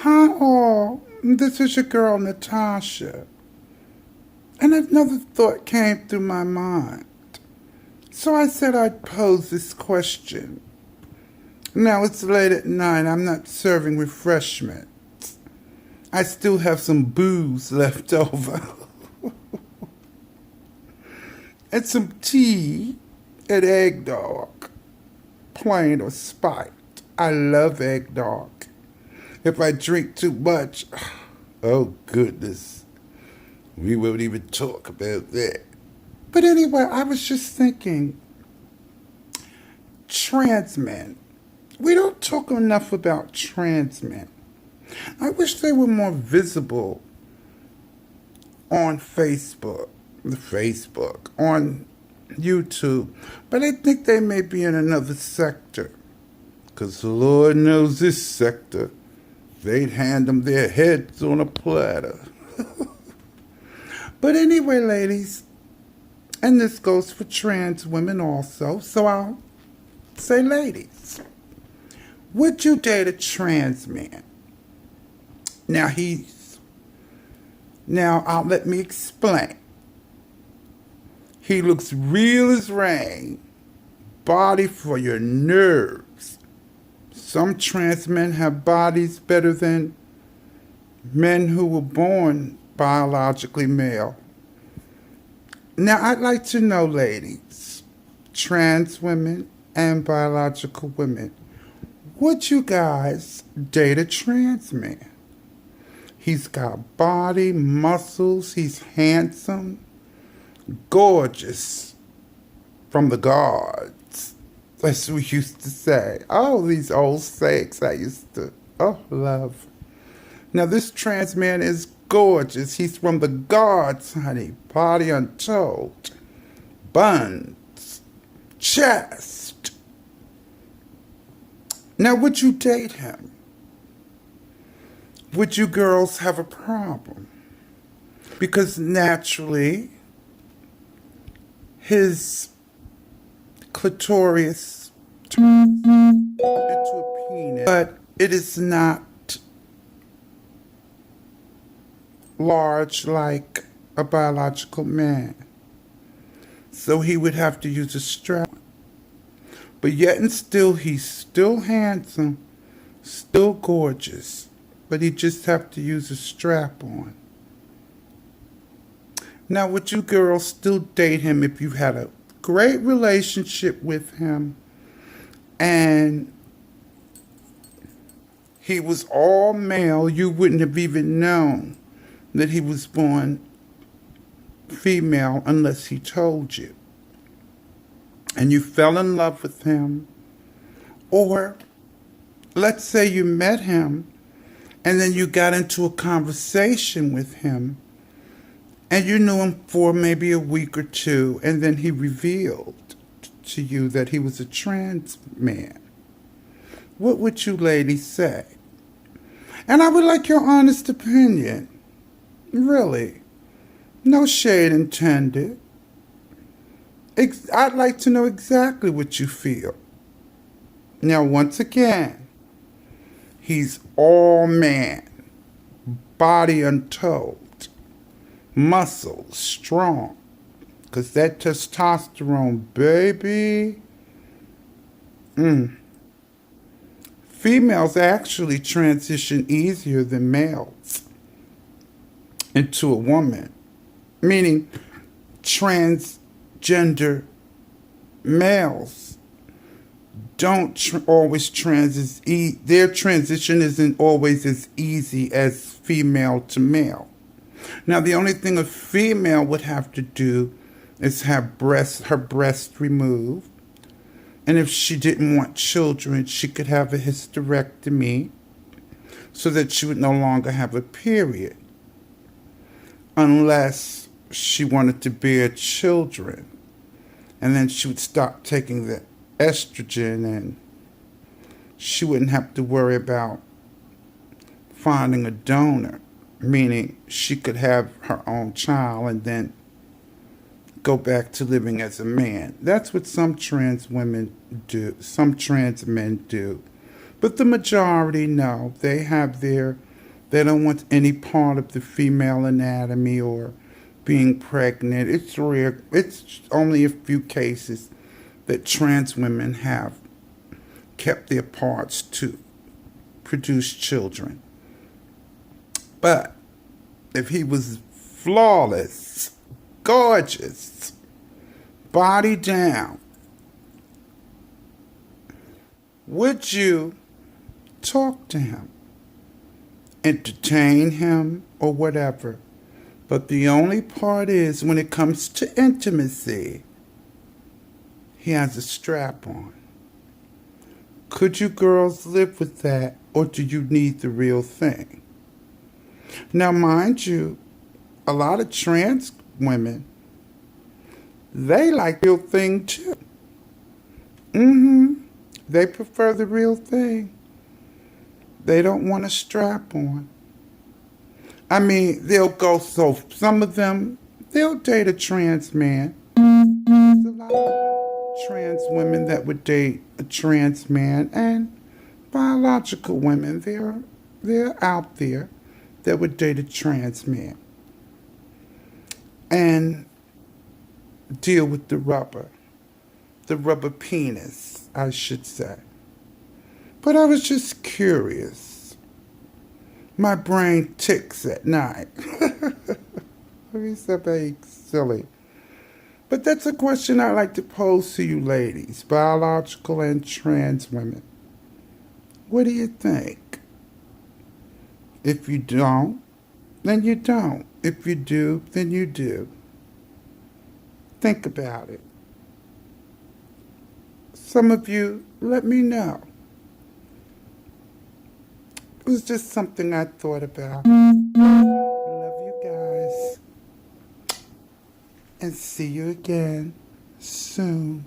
Hi all, this is your girl Natasha. And another thought came through my mind. So I said I'd pose this question. Now it's late at night, I'm not serving refreshments. I still have some booze left over. And some tea and eggnog, plain or spiked. I love eggnog. If I drink too much, oh goodness, we won't even talk about that. But anyway, I was just thinking, trans men. We don't talk enough about trans men. I wish they were more visible on Facebook, on YouTube, but I think they may be in another sector. Because the Lord knows this sector, they'd hand them their heads on a platter. But anyway, ladies, and this goes for trans women also, so I'll say ladies, would you date a trans man? Now let me explain. He looks real as rain, body for your nerves. Some trans men have bodies better than men who were born biologically male. Now, I'd like to know, ladies, trans women and biological women, would you guys date a trans man? He's got body, muscles, he's handsome, gorgeous, from the gods. As we used to say. Oh, these old sayings I used to, love. Now, this trans man is gorgeous. He's from the gods, honey. Body untold. Buns. Chest. Now, would you date him? Would you girls have a problem? Because naturally, his clitoris turns into a penis, but it is not large like a biological man. So he would have to use a strap. But yet and still, he's still handsome, still gorgeous, but he just have to use a strap on. Now, would you girls still date him if you had a great relationship with him and he was all male? You wouldn't have even known that he was born female unless he told you. And you fell in love with him. Or let's say you met him and then you got into a conversation with him and you knew him for maybe a week or two, and then he revealed to you that he was a trans man. What would you ladies say? And I would like your honest opinion. Really. No shade intended. I'd like to know exactly what you feel. Now, once again, he's all man, body untold. Muscles, strong. Because that testosterone, baby. Females actually transition easier than males into a woman. Meaning transgender males don't always their transition isn't always as easy as female to male. Now, the only thing a female would have to do is have her breast removed. And if she didn't want children, she could have a hysterectomy so that she would no longer have a period. Unless she wanted to bear children. And then she would stop taking the estrogen and she wouldn't have to worry about finding a donor. Meaning she could have her own child and then go back to living as a man. That's what some trans women do, some trans men do. But the majority, no, they have their They don't want any part of the female anatomy or being pregnant. It's rare. It's only a few cases that trans women have kept their parts to produce children. But if he was flawless, gorgeous, body down, would you talk to him, entertain him, or whatever? But the only part is, when it comes to intimacy, he has a strap on. Could you girls live with that, or do you need the real thing? Now, mind you, a lot of trans women, they like the real thing too. They prefer the real thing. They don't want a strap on. I mean, some of them, they'll date a trans man. There's a lot of trans women that would date a trans man, and biological women, they're out there that would date a trans man and deal with the rubber penis, I should say. But I was just curious. My brain ticks at night. It's so very silly. But that's a question I'd like to pose to you ladies, biological and trans women. What do you think? If you don't, then you don't. If you do, then you do. Think about it. Some of you, let me know. It was just something I thought about. Love you guys. And see you again soon.